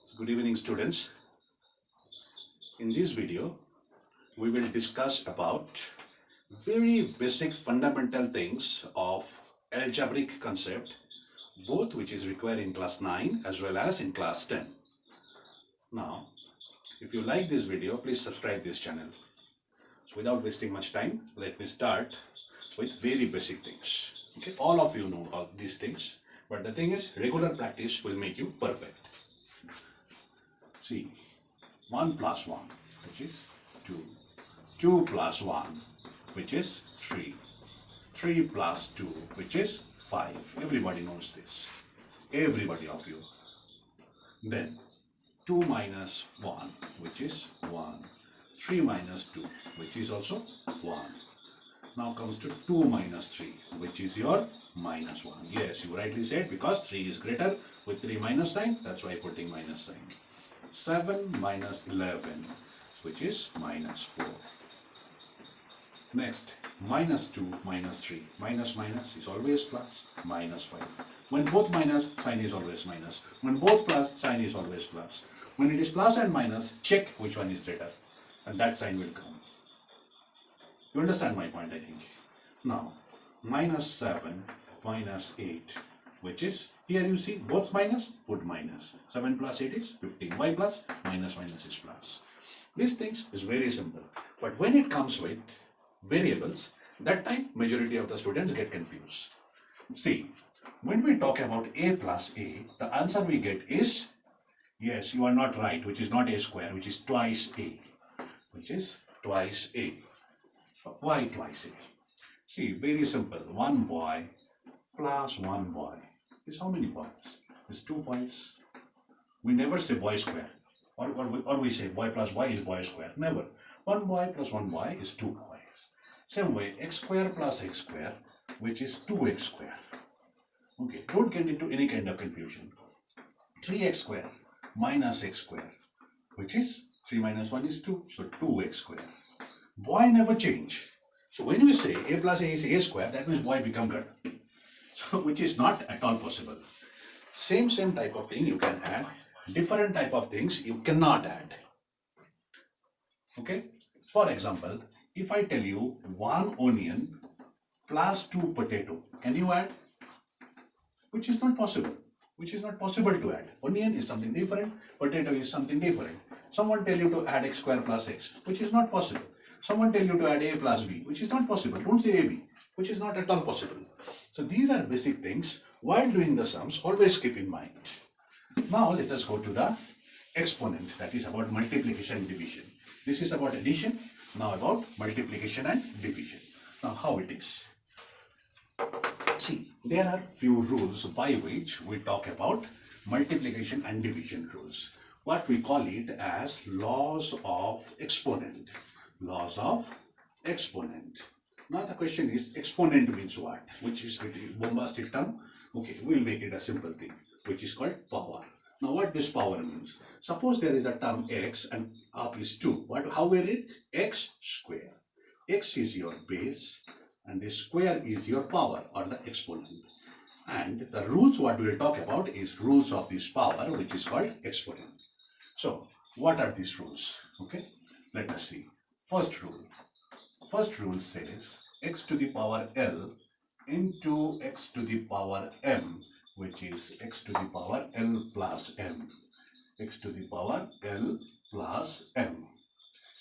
So good evening, students. In this video, we will discuss about very basic fundamental things of algebraic concept, both which is required in class 9 as well as in class 10. Now, if you like this video, please subscribe this channel. So without wasting much time, let me start with very basic things. Okay, all of you know all these things, but the thing is, regular practice will make you perfect. See, 1 plus 1, which is 2. 2 plus 1, which is 3. 3 plus 2, which is 5. Everybody knows this. Everybody of you. Then 2 minus 1, which is 1. 3 minus 2, which is also 1. Now comes to 2 minus 3, which is your minus 1. Yes, you rightly said, because 3 is greater with 3 minus sign, that's why putting minus sign. 7 minus 11, which is minus 4. Next, minus 2 minus 3. Minus minus is always plus, minus 5. When both minus, sign is always minus. When both plus, sign is always plus. When it is plus and minus, check which one is greater, and that sign will come. You understand my point, I think. Now, minus 7 minus 8, which is, here you see both minus, put minus. 7 plus 8 is 15. Why plus? Minus minus is plus. These things is very simple. But when it comes with variables, that time majority of the students get confused. See, when we talk about a plus a, the answer we get is, yes, you are not right, which is not a square, which is twice a. Which is twice a. Why twice a? See, very simple. 1 boy plus 1 boy is how many boys? It's 2 boys. We never say boy square. Or we say boy plus boy is boy square. Never. 1 boy plus 1 boy is 2 boys. Same way, x square plus x square, which is 2x square. Okay, don't get into any kind of confusion. 3x square minus x square, which is 3 minus 1 is 2, so 2x square. Boy never change. So when you say a plus a is a square, that means boy become girl. So which is not at all possible. Same type of thing you can add. Different type of things you cannot add. Okay? For example, if I tell you 1 onion plus 2 potato, can you add? Which is not possible. Which is not possible to add. Onion is something different, potato is something different. Someone tell you to add x square plus x, which is not possible. Someone tell you to add a plus b, which is not possible. Don't say ab, which is not at all possible. So these are basic things. While doing the sums, always keep in mind. Now let us go to the exponent, that is about multiplication and division. This is about addition, now about multiplication and division. Now how it is? See, there are few rules by which we talk about multiplication and division rules. What we call it as laws of exponent. Laws of exponent. Now the question is, exponent means what? Which is pretty bombastic term. Okay, we'll make it a simple thing, which is called power. Now what this power means? Suppose there is a term x and up is 2. How we read? X square. X is your base and the square is your power or the exponent. And the rules what we will talk about is rules of this power, which is called exponent. So what are these rules? Okay, let us see. First rule says x to the power L into x to the power M, which is x to the power L plus M. X to the power L plus M.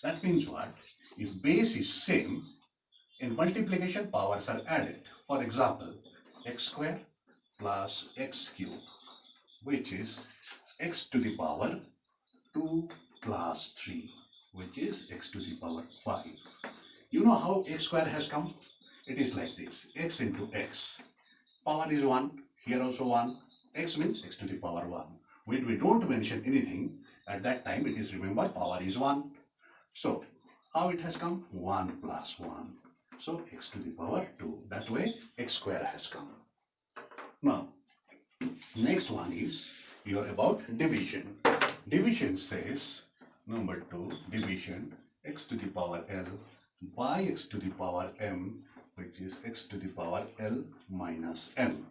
That means what? If base is same, in multiplication powers are added. For example, x square plus x cube, which is x to the power 2 plus 3, which is x to the power 5. You know how x square has come? It is like this, x into x. Power is 1, here also 1. X means x to the power 1. When we don't mention anything, at that time it is, remember, power is 1. So, how it has come? 1 plus 1. So, x to the power 2. That way, x square has come. Now, next one is your about division. Division says, number 2, division x to the power L by x to the power M, which is x to the power L minus M.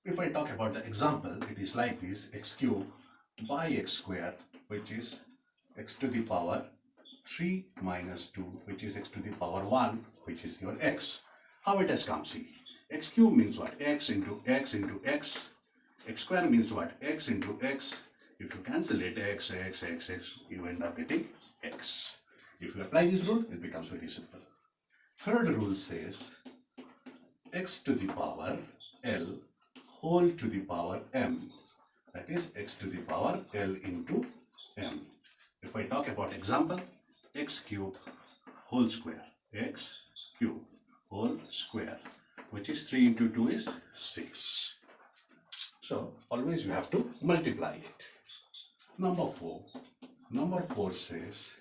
If I talk about the example, it is like this, x cube by x square, which is x to the power 3 minus 2, which is x to the power 1, which is your x. How it has come, see. X cube means what? X into x into x. X square means what? X into x. If you cancel it, x, you end up getting x. If you apply this rule, it becomes very simple. Third rule says x to the power L whole to the power m. That is x to the power L into m. If I talk about example, x cube whole square, x cube whole square, which is 3 into 2 is 6. So always you have to multiply it. Number 4 says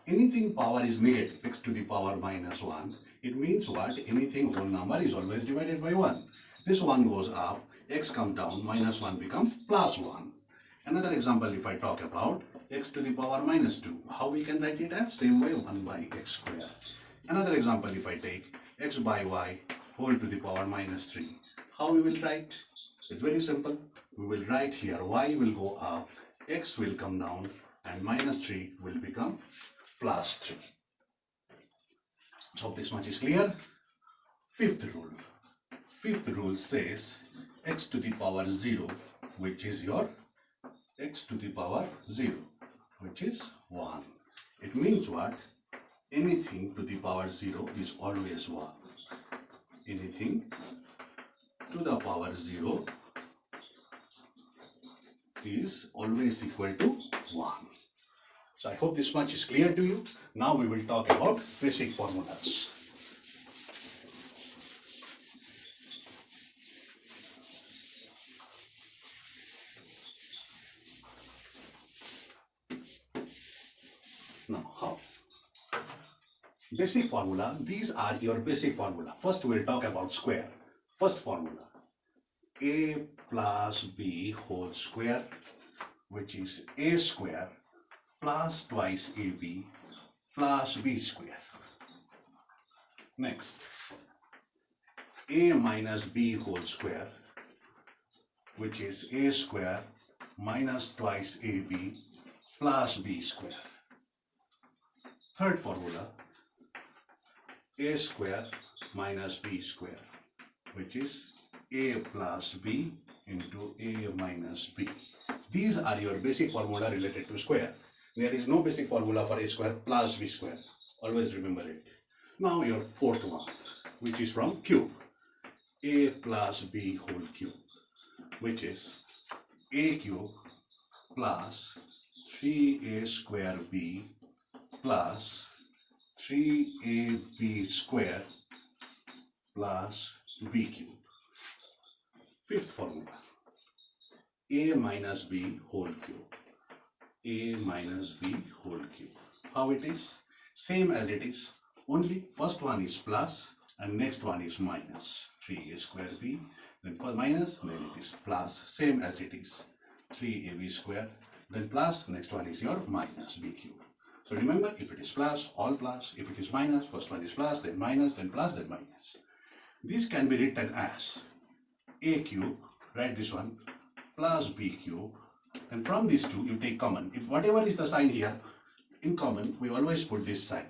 anything power is negative, x to the power minus 1. It means what? Anything whole number is always divided by 1. This 1 goes up, x comes down, minus 1 becomes plus 1. Another example, if I talk about x to the power minus 2, how we can write it as? Same way, 1 by x square. Another example, if I take x by y whole to the power minus 3, how we will write? It's very simple. We will write here y will go up, x will come down, and minus 3 will become plus 3. So this much is clear. Fifth rule says x to the power 0, which is your x to the power 0, which is 1. It means what? Anything to the power 0 is always 1. Anything to the power 0 is always equal to 1. So I hope this much is clear to you. Now we will talk about basic formulas. Now how? Basic formula, these are your basic formula. First we will talk about square. First formula, a plus b whole square, which is a square plus twice ab plus b square. Next, a minus b whole square, which is a square minus twice ab plus b square. Third formula, a square minus b square, which is a plus b into a minus b. These are your basic formula related to square. There is no basic formula for a square plus b square. Always remember it. Now your fourth one, which is from cube. A plus b whole cube, which is a cube plus 3a square b plus 3ab square plus b cube. Fifth formula, a minus b whole cube. A minus b whole cube. How it is? Same as it is, only first one is plus and next one is minus. 3a square b, then first minus, then it is plus, same as it is. 3ab square, then plus, next one is your minus b cube. So remember, if it is plus, all plus. If it is minus, first one is plus, then minus, then plus, then minus. This can be written as a cube, write this one, plus b cube. And from these two, you take common. If whatever is the sign here, in common, we always put this sign.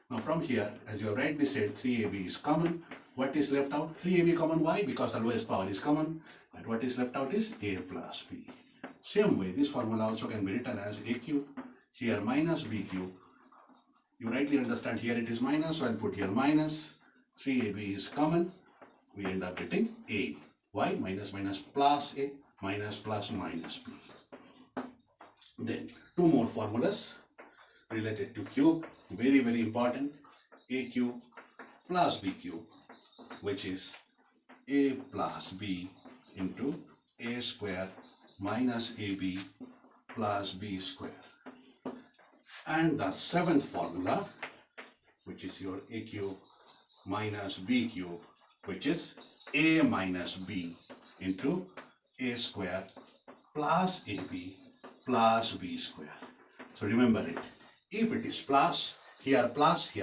Now from here, as you have rightly said, 3ab is common. What is left out? 3ab common. Why? Because the lowest power is common. And what is left out is a plus b. Same way, this formula also can be written as a cube. Here minus b cube. You rightly understand here it is minus, so I'll put here minus. 3ab is common. We end up getting a. Why? Minus minus plus a. Minus plus minus b. Then two more formulas related to cube, very very important. A cube plus b cube, which is a plus b into a square minus ab plus b square. And the seventh formula, which is your a cube minus b cube, which is a minus b into a square plus ab plus b square. So remember it. If it is plus, here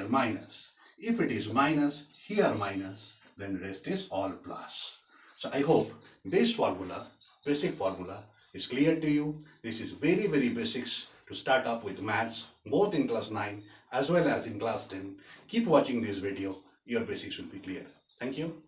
minus. If it is minus, here minus, then rest is all plus. So I hope this formula, basic formula, is clear to you. This is very, very basics to start up with maths, both in class 9 as well as in class 10. Keep watching this video. Your basics will be clear. Thank you.